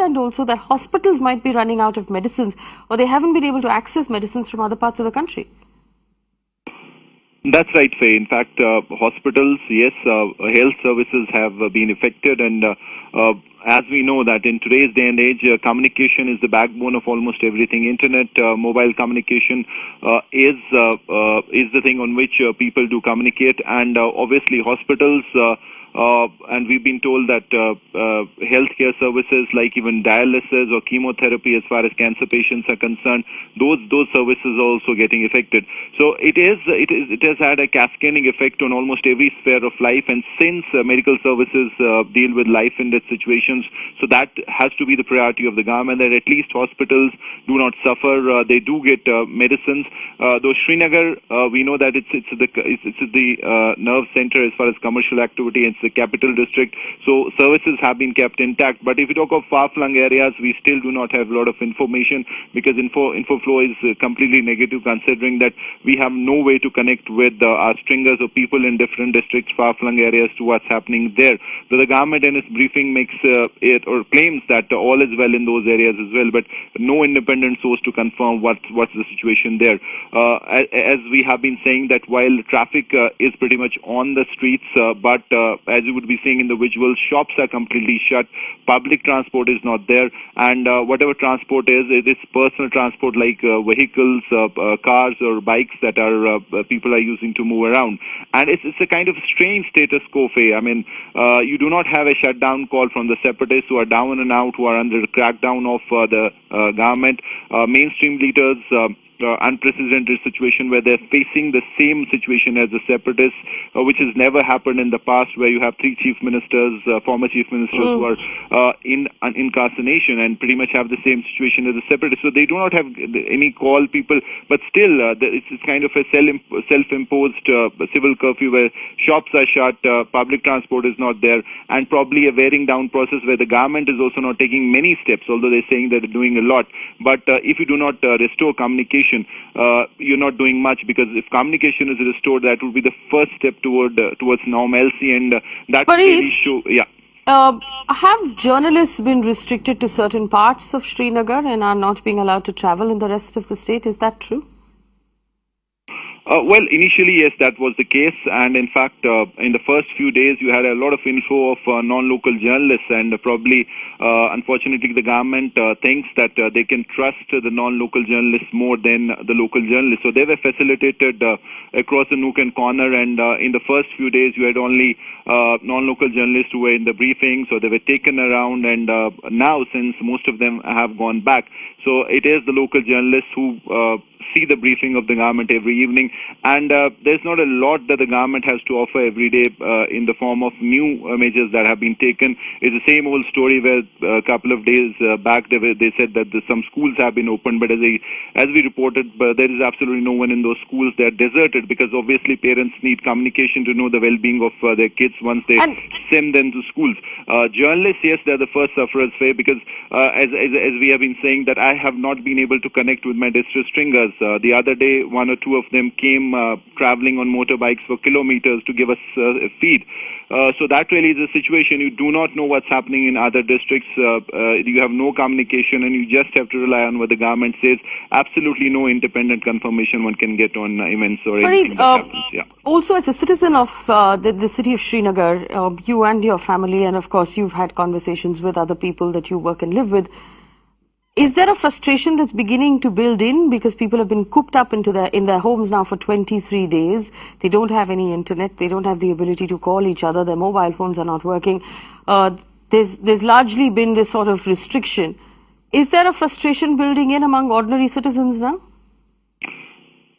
understand also that hospitals might be running out of medicines, or they haven't been able to access medicines from other parts of the country. That's right, Faye. In fact, hospitals, yes, health services have been affected, and as we know that in today's day and age, communication is the backbone of almost everything. Internet, mobile communication is the thing on which people do communicate, and obviously hospitals. And we've been told that healthcare services like even dialysis or chemotherapy, as far as cancer patients are concerned, those services are also getting affected. So it has had a cascading effect on almost every sphere of life. And since medical services deal with life and death situations, so that has to be the priority of the government, that at least hospitals do not suffer. They do get medicines. Though Srinagar, we know that it's the nerve center as far as commercial activity. It's the capital district, so services have been kept intact. But if you talk of far-flung areas, we still do not have a lot of information, because info flow is completely negative, considering that we have no way to connect with our stringers or people in different districts, far-flung areas, to what's happening there. So the government in its briefing makes it or claims that all is well in those areas as well, but no independent source to confirm what's the situation there. As we have been saying, that while traffic is pretty much on the streets, but as you would be seeing in the visuals, shops are completely shut, public transport is not there, and whatever transport is, it is personal transport like vehicles, cars or bikes that are people are using to move around. And it's a kind of strange status quo, Faye. I mean, you do not have a shutdown call from the separatists who are down and out, who are under the crackdown of the government. Mainstream leaders, unprecedented situation where they're facing the same situation as the separatists, which has never happened in the past, where you have three chief ministers, former chief ministers who are in incarceration and pretty much have the same situation as the separatists. So they do not have any call people, but still it's kind of a self-imposed civil curfew where shops are shut, public transport is not there, and probably a wearing down process where the government is also not taking many steps, although they're saying that they're doing a lot. But if you do not restore communication, you're not doing much, because if communication is restored, that would be the first step towards normalcy, and that will really show. Yeah. Have journalists been restricted to certain parts of Srinagar and are not being allowed to travel in the rest of the state? Is that true? Well, initially, yes, that was the case. And in fact, in the first few days, you had a lot of inflow of non-local journalists. And probably, unfortunately, the government thinks that they can trust the non-local journalists more than the local journalists. So they were facilitated across the nook and corner. And in the first few days, you had only non-local journalists who were in the briefing. So they were taken around. And now, since most of them have gone back, so it is the local journalists who see the briefing of the government every evening, and there's not a lot that the government has to offer every day in the form of new measures that have been taken. It's the same old story where a couple of days back they said that some schools have been opened, but as we reported, there is absolutely no one in those schools. They're deserted, because obviously parents need communication to know the well-being of their kids once they send them to schools. Journalists, yes, they're the first sufferers, because as we have been saying, that I have not been able to connect with my district stringers. The other day, one or two of them came traveling on motorbikes for kilometers to give us a feed. So that really is a situation. You do not know what's happening in other districts. You have no communication, and you just have to rely on what the government says. Absolutely no independent confirmation one can get on events or anything that happens. Yeah. Also, as a citizen of the city of Srinagar, you and your family, and of course you've had conversations with other people that you work and live with, is there a frustration that's beginning to build in, because people have been cooped up in their homes now for 23 days? They don't have any internet. They don't have the ability to call each other. Their mobile phones are not working. There's largely been this sort of restriction. Is there a frustration building in among ordinary citizens now?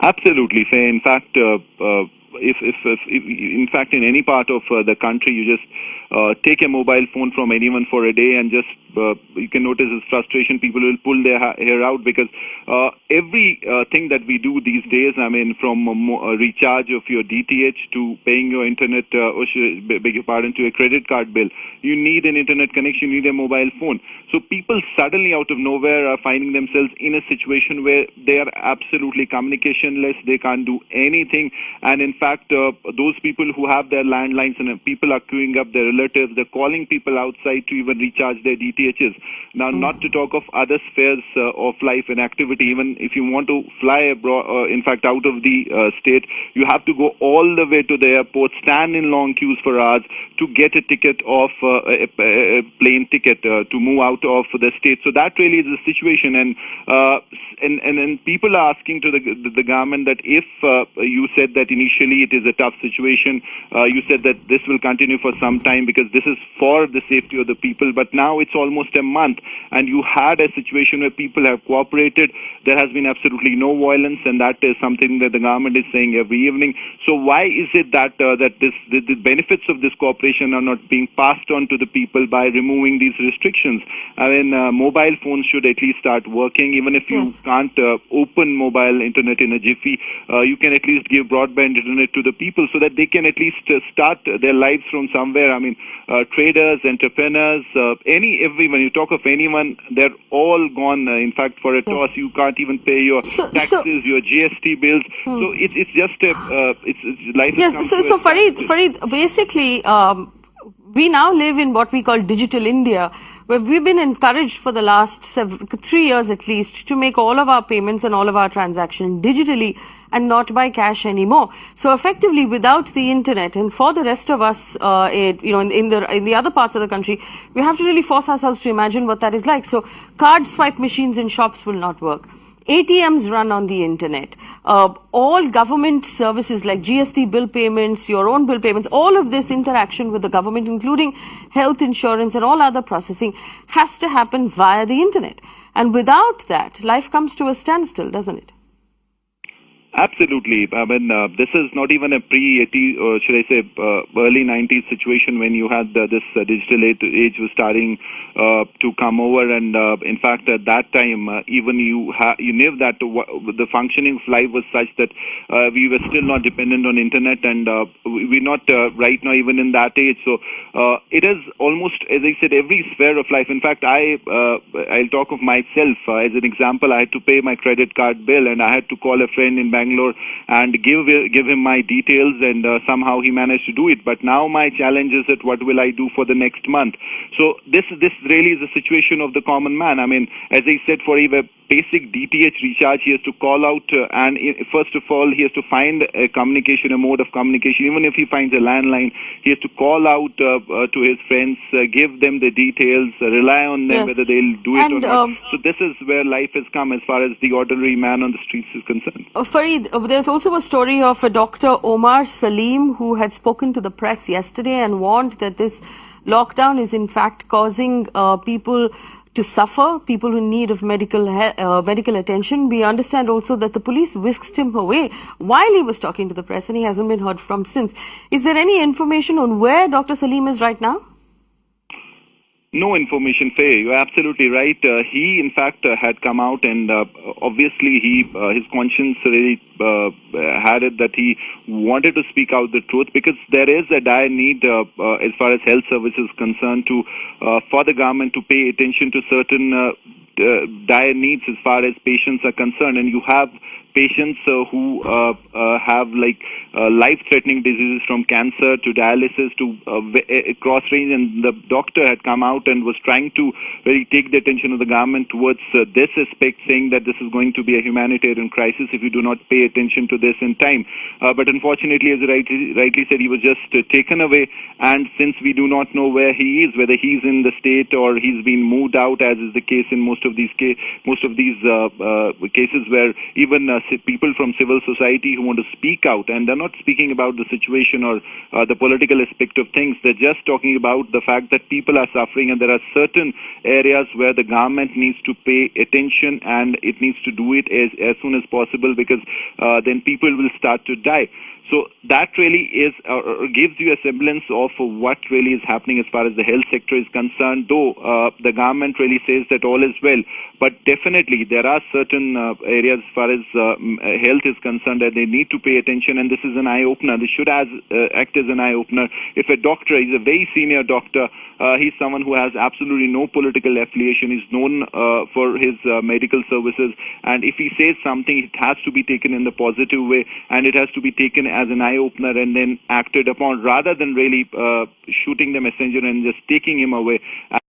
Absolutely. In fact, if in any part of the country, you just take a mobile phone from anyone for a day, and just you can notice this frustration. People will pull their hair out, because every thing that we do these days, I mean, from recharge of your DTH to paying your internet, beg your pardon, to a credit card bill, you need an internet connection, you need a mobile phone. So people suddenly out of nowhere are finding themselves in a situation where they are absolutely communicationless. They can't do anything, and in fact, those people who have their landlines and people are queuing up their relatives, they're calling people outside to even recharge their DTHs. Now, not to talk of other spheres of life and activity. Even if you want to fly abroad, in fact, out of the state, you have to go all the way to the airport, stand in long queues for hours to get a ticket of a plane ticket to move out of the state. So that really is the situation, and people are asking to the government that if you said that initially it is a tough situation, you said that this will continue for some time because this is for the safety of the people, but now it's almost a month, and you had a situation where people have cooperated. There has been absolutely no violence, and that is something that the government is saying every evening. So why is it that the benefits of this cooperation are not being passed on to the people by removing these restrictions? I mean, mobile phones should at least start working. Even if you can't open mobile internet in a jiffy, you can at least give broadband internet to the people so that they can at least start their lives from somewhere. I mean, traders, entrepreneurs, when you talk of anyone, they're all gone. In fact, for a toss, you can't even pay your taxes, your GST bills. So it's just it's life. Yes. So Farid, basically, we now live in what we call digital India, where we've been encouraged for the last 3 years at least to make all of our payments and all of our transactions digitally and not by cash anymore. So effectively, without the internet, and for the rest of us, in the other parts of the country, we have to really force ourselves to imagine what that is like. So card swipe machines in shops will not work. ATMs run on the internet. All government services like GST bill payments, your own bill payments, all of this interaction with the government, including health insurance and all other processing, has to happen via the internet. And without that, life comes to a standstill, doesn't it? Absolutely. I mean, this is not even a pre-80, or should I say, early 90s situation when you had this digital age was starting to come over, and in fact, at that time, even you knew that the functioning of life was such that we were still not dependent on internet, and we're not right now even in that age. So it is almost, as I said, every sphere of life. In fact, I'll talk of myself as an example. I had to pay my credit card bill, and I had to call a friend in Bangalore and give him my details, and somehow he managed to do it. But now my challenge is that what will I do for the next month? So this really is a situation of the common man. I mean, as I said, for even basic DTH recharge, he has to call out, and first of all, he has to find a mode of communication. Even if he finds a landline, he has to call out to his friends, give them the details, rely on them whether they'll do it or not. So this is where life has come as far as the ordinary man on the streets is concerned. Farid, there's also a story of a Dr. Omar Salim who had spoken to the press yesterday and warned that this lockdown is in fact causing people to suffer, people in need of medical attention. We understand also that the police whisked him away while he was talking to the press, and he hasn't been heard from since. Is there any information on where Dr. Salim is right now? No information, Faye. You're absolutely right. He, in fact, had come out, and obviously his conscience really had it that he wanted to speak out the truth, because there is a dire need as far as health services concerned for the government to pay attention to certain dire needs as far as patients are concerned. And you have patients who have life-threatening diseases, from cancer to dialysis to cross-range, and the doctor had come out and was trying to really take the attention of the government towards this aspect, saying that this is going to be a humanitarian crisis if you do not pay attention to this in time. But unfortunately, as you rightly said, he was just taken away, and since we do not know where he is, whether he's in the state or he's been moved out, as is the case in most of these cases where even people from civil society who want to speak out, and they're not speaking about the situation or the political aspect of things. They're just talking about the fact that people are suffering, and there are certain areas where the government needs to pay attention, and it needs to do it as soon as possible, because then people will start to die. So that really gives you a semblance of what really is happening as far as the health sector is concerned, though the government really says that all is well. But definitely there are certain areas as far as health is concerned that they need to pay attention, and this is an eye-opener. This should act as an eye-opener. If a doctor is a very senior doctor, he's someone who has absolutely no political affiliation, is known for his medical services, and if he says something, it has to be taken in the positive way, and it has to be taken as an eye-opener and then acted upon rather than really shooting the messenger and just taking him away.